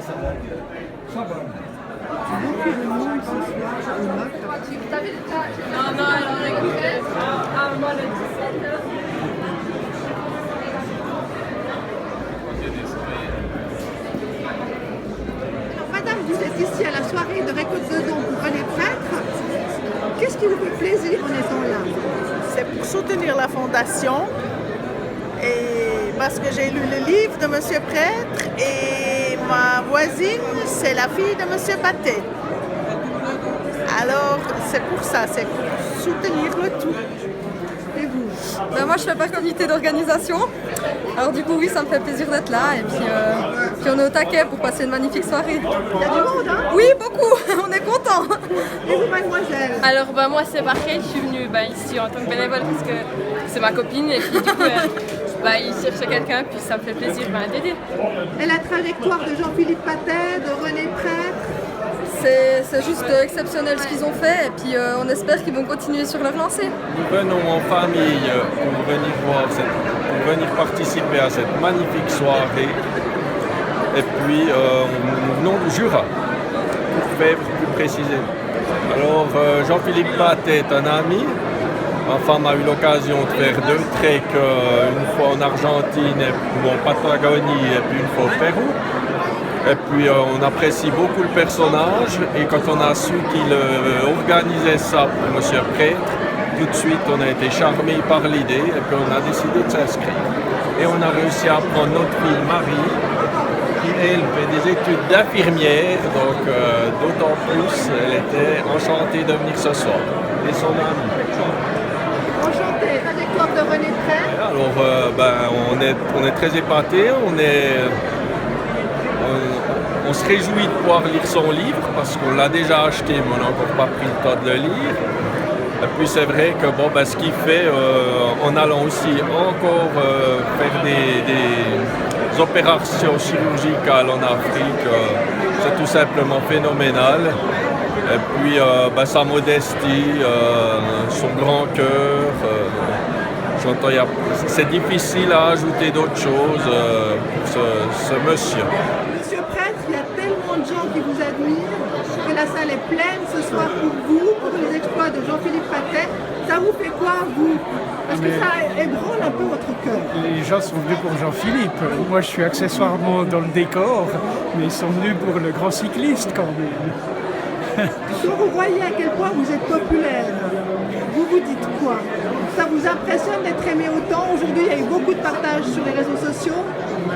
Beaucoup de monde ce soir au MAC. Non, non, alors écoutez, moi le 17h. Alors, madame, vous êtes ici à la soirée de récolte de dons pour René Prêtre. Qu'est-ce qui vous fait plaisir en étant là? C'est pour soutenir la fondation et parce que j'ai lu le livre de Monsieur Prêtre et ma voisine, c'est la fille de Monsieur Pathé. Alors, c'est pour ça, c'est pour soutenir le tout. Et vous? Moi je fais pas comité d'organisation, alors du coup oui ça me fait plaisir d'être là et puis on est au taquet pour passer une magnifique soirée. Il y a du monde, hein? Oui beaucoup, on est content. Et vous, mademoiselle? Alors moi c'est pareil, je suis venue ici en tant que bénévole parce que c'est ma copine et puis du coup il cherche quelqu'un puis ça me fait plaisir d'aider. Et la trajectoire de Jean-Philippe Pathé, de René Prêtre? C'est juste exceptionnel ce qu'ils ont fait et puis on espère qu'ils vont continuer sur leur lancée. Nous venons en famille pour venir participer à cette magnifique soirée. Et puis nous venons du Jura, pour faire plus précisément. Alors Jean-Philippe Pathé est un ami. Ma femme a eu l'occasion de faire 2 treks, une fois en Argentine, en Patagonie et puis une fois au Pérou. Et puis on apprécie beaucoup le personnage et quand on a su qu'il organisait ça pour M. Prêtre, tout de suite on a été charmés par l'idée et puis on a décidé de s'inscrire. Et on a réussi à prendre notre fille Marie, qui elle fait des études d'infirmière, donc d'autant plus elle était enchantée de venir ce soir. Et son amie. Enchantée, trajectoire de René Prêtre. Alors on est très épatés, on se réjouit de pouvoir lire son livre parce qu'on l'a déjà acheté mais on n'a encore pas pris le temps de le lire. Et puis c'est vrai que ce qu'il fait en allant aussi encore faire des opérations chirurgicales en Afrique, c'est tout simplement phénoménal. Et puis sa modestie, son grand cœur, c'est difficile à ajouter d'autres choses pour ce monsieur. Monsieur Prêtre, il y a tellement de gens qui vous admirent que la salle est pleine ce soir pour vous, pour les exploits de Jean-Philippe Pathé. Ça vous fait quoi, vous? Parce que ça ébranle un peu votre cœur. Les gens sont venus pour Jean-Philippe. Moi, je suis accessoirement dans le décor, mais ils sont venus pour le grand cycliste quand même. Quand vous voyez à quel point vous êtes populaire, vous vous dites quoi? Ça vous impressionne d'être aimé autant? Aujourd'hui, il y a eu beaucoup de partages sur les réseaux sociaux.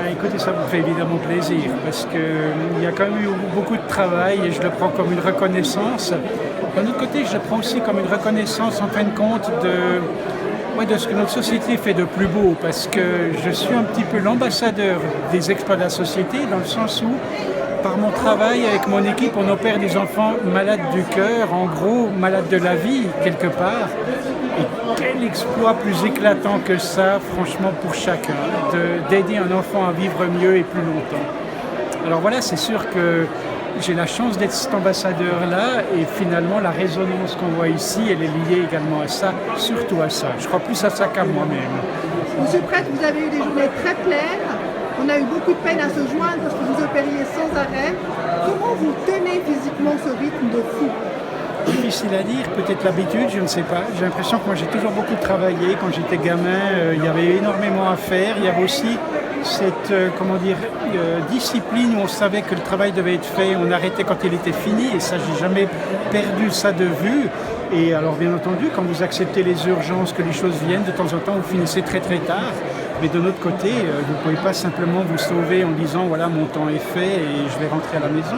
Écoutez, ça me fait évidemment plaisir parce qu'il y a quand même eu beaucoup de travail et je le prends comme une reconnaissance. D'un autre côté, je le prends aussi comme une reconnaissance en fin de compte de ce que notre société fait de plus beau parce que je suis un petit peu l'ambassadeur des exploits de la société dans le sens où par mon travail avec mon équipe, on opère des enfants malades du cœur, en gros malades de la vie quelque part. Et quel exploit plus éclatant que ça, franchement, pour chacun, d'aider un enfant à vivre mieux et plus longtemps. Alors voilà, c'est sûr que j'ai la chance d'être cet ambassadeur-là et finalement la résonance qu'on voit ici, elle est liée également à ça, surtout à ça. Je crois plus à ça qu'à moi-même. Monsieur Prêtre, vous avez eu des journées très pleines. On a eu beaucoup de peine à se joindre parce que vous opériez sans arrêt. Comment vous tenez physiquement ce rythme de fou? Difficile à dire, peut-être l'habitude, je ne sais pas. J'ai l'impression que moi j'ai toujours beaucoup travaillé. Quand j'étais gamin, il y avait énormément à faire. Il y avait aussi cette discipline où on savait que le travail devait être fait. On arrêtait quand il était fini et ça, j'ai jamais perdu ça de vue. Et alors bien entendu, quand vous acceptez les urgences, que les choses viennent, de temps en temps vous finissez très très tard. Mais de l'autre côté, vous ne pouvez pas simplement vous sauver en disant voilà mon temps est fait et je vais rentrer à la maison.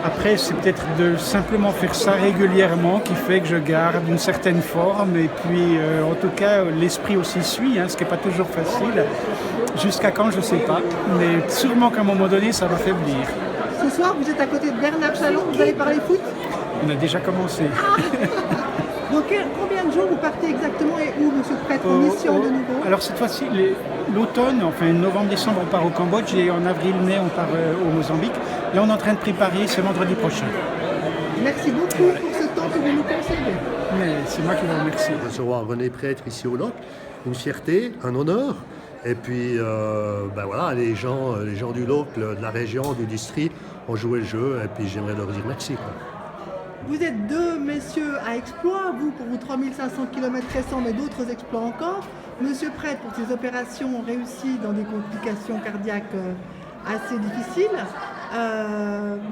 Après, c'est peut-être de simplement faire ça régulièrement qui fait que je garde une certaine forme et puis en tout cas l'esprit aussi suit, ce qui n'est pas toujours facile. Jusqu'à quand, je ne sais pas, mais sûrement qu'à un moment donné, ça va faiblir. Ce soir, vous êtes à côté de Bernard Chalon, vous allez parler foot? On a déjà commencé. Donc combien de jours vous partez exactement et où, monsieur Prêtre, en mission de nouveau? Alors cette fois-ci, l'automne, enfin novembre-décembre, on part au Cambodge et en avril-mai, on part au Mozambique. Là, on est en train de préparer ce vendredi prochain. Merci beaucoup pour ce temps que vous nous concédez. Mais c'est moi qui vous remercie. Recevoir René Prêtre ici au LOC, une fierté, un honneur. Et puis, voilà, les gens du lot, de la région, du district ont joué le jeu. Et puis, j'aimerais leur dire merci, quoi. Vous êtes deux messieurs à exploit, vous pour vos 3500 km récents, mais d'autres exploits encore. Monsieur Prêtre pour ses opérations réussies dans des complications cardiaques assez difficiles.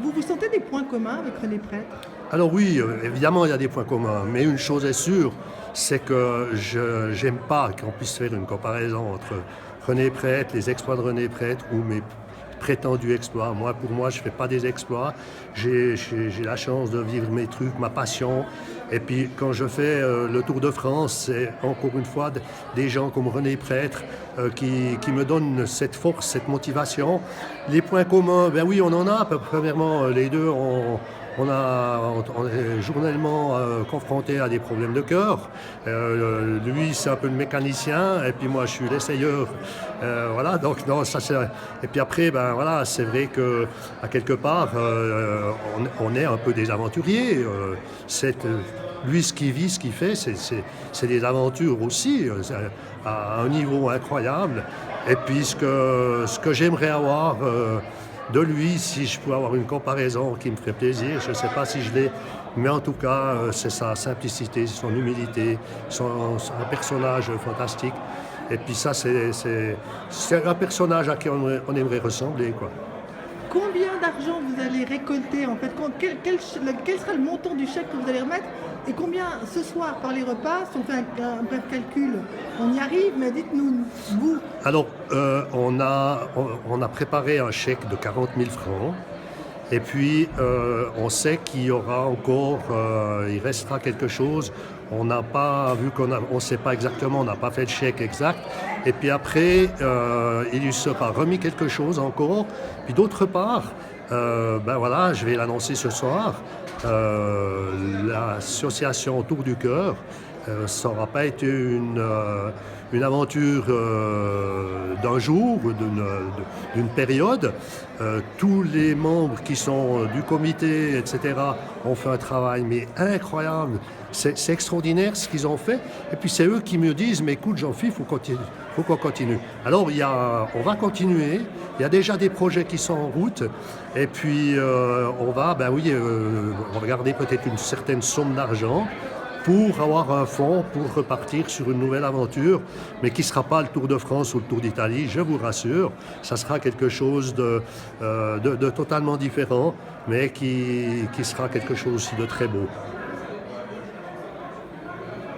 Vous vous sentez des points communs avec René Prêtre? Alors oui, évidemment, il y a des points communs. Mais une chose est sûre, c'est que je n'aime pas qu'on puisse faire une comparaison entre René Prêtre, les exploits de René Prêtre ou mes prétendus exploits. Pour moi, je ne fais pas des exploits. J'ai la chance de vivre mes trucs, ma passion. Et puis, quand je fais le Tour de France, c'est encore une fois des gens comme René Prêtre qui me donnent cette force, cette motivation. Les points communs, ben oui, on en a. Premièrement, les deux, on est journellement confronté à des problèmes de cœur. Lui, c'est un peu le mécanicien, et puis moi, je suis l'essayeur. Voilà, donc non, ça c'est. Et puis après, ben voilà, c'est vrai que à quelque part, on est un peu des aventuriers. Lui, ce qu'il vit, ce qu'il fait, c'est des aventures aussi, à un niveau incroyable. Et puis ce que j'aimerais avoir de lui, si je pouvais avoir une comparaison qui me ferait plaisir, je ne sais pas si je l'ai, mais en tout cas, c'est sa simplicité, son humilité, un personnage fantastique. Et puis ça, c'est un personnage à qui on aimerait ressembler, quoi. Combien d'argent vous allez récolter en fait? Quel sera le montant du chèque que vous allez remettre? Et combien ce soir par les repas? Si on fait un bref calcul, on y arrive, mais dites-nous, vous. Alors, on a préparé un chèque de 40 000 francs. Et puis, on sait qu'il y aura encore, il restera quelque chose. On n'a pas, on ne sait pas exactement, on n'a pas fait le chèque exact. Et puis après, il lui sera remis quelque chose encore. Puis d'autre part, voilà, je vais l'annoncer ce soir, l'association Tour du Cœur, ça n'aura pas été une aventure d'un jour, d'une période. Tous les membres qui sont du comité, etc., ont fait un travail mais incroyable. C'est extraordinaire ce qu'ils ont fait. Et puis c'est eux qui me disent, mais écoute Jean-Philippe, faut qu'on continue. Alors on va continuer. Il y a déjà des projets qui sont en route. Et puis on va regarder peut-être une certaine somme d'argent pour avoir un fonds pour repartir sur une nouvelle aventure, mais qui ne sera pas le Tour de France ou le Tour d'Italie, je vous rassure. Ça sera quelque chose de totalement différent, mais qui sera quelque chose aussi de très beau.